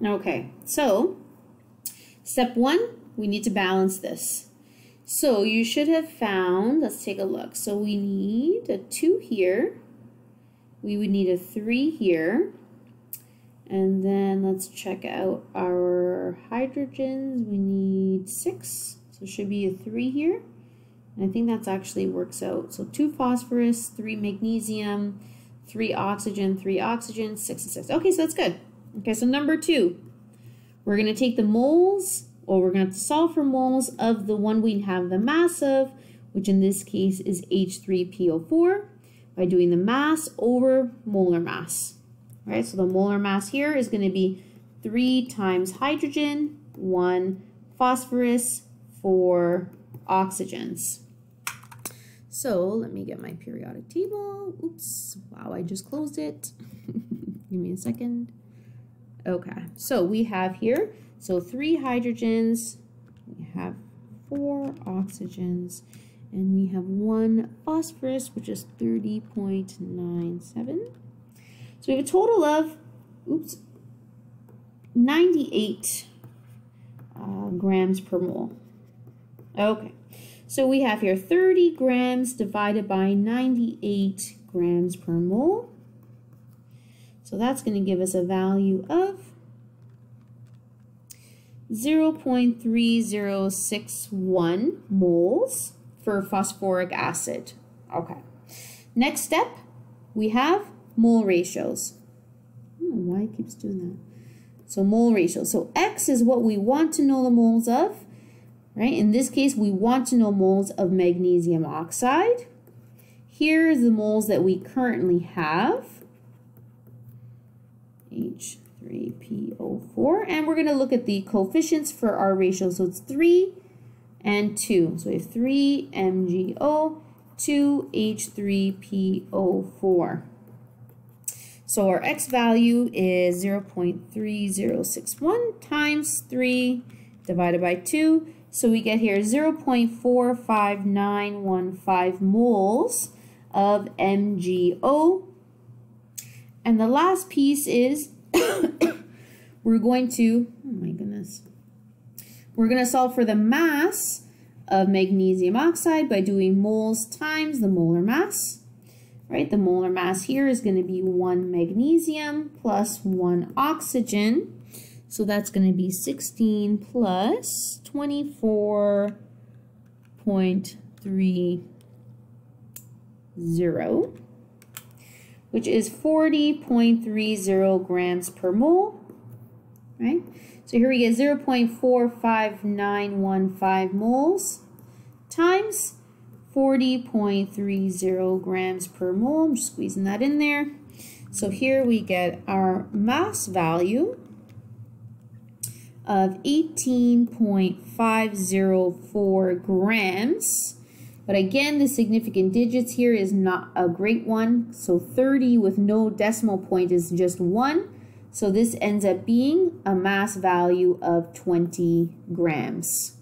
Okay, so step 1, we need to balance this. So you should have found, let's take a look. So we need a 2 here. We would need a 3 here. And then let's check out our hydrogens. We need 6. So it should be a 3 here. And I think that's actually works out. So 2 phosphorus, 3 magnesium, 3 oxygen, 6 and 6. Okay, so that's good. Okay, so number 2. We're going to take the moles, or we're going to have to solve for moles of the one we have the mass of, which in this case is H3PO4, by doing the mass over molar mass. All right, so the molar mass here is going to be 3 times hydrogen, 1 phosphorus, 4 oxygens. So let me get my periodic table. Oops, wow, I just closed it. Give me a second. Okay, so we have here, so 3 hydrogens, we have 4 oxygens, and we have 1 phosphorus, which is 30.97. So we have a total of, 98 grams per mole. Okay, so we have here 30 grams divided by 98 grams per mole. So that's going to give us a value of 0.3061 moles for phosphoric acid. Okay. Next step, we have mole ratios. I don't know why it keeps doing that. So mole ratio. So X is what we want to know the moles of, right? In this case, we want to know moles of magnesium oxide. Here's the moles that we currently have. H3PO4, and we're going to look at the coefficients for our ratio. So it's 3 and 2. So we have 3 MgO, 2 H3PO4. So our X value is 0.3061 times 3 divided by 2. So we get here 0.45915 moles of MgO. And the last piece is we're going to, we're going to solve for the mass of magnesium oxide by doing moles times the molar mass, right? The molar mass here is going to be 1 magnesium plus 1 oxygen. So that's going to be 16 plus 24.30, which is 40.30 grams per mole, right? So here we get 0.45915 moles times 40.30 grams per mole. I'm just squeezing that in there. So here we get our mass value of 18.504 grams. But again, the significant digits here is not a great one. So 30 with no decimal point is just 1. So this ends up being a mass value of 20 grams.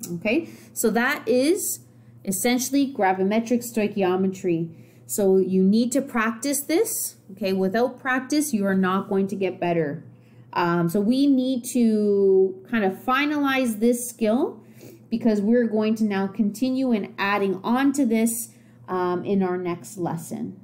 Okay, so that is essentially gravimetric stoichiometry. So you need to practice this. Okay, without practice, you are not going to get better. So we need to kind of finalize this skill, because we're going to now continue in adding on to this in our next lesson.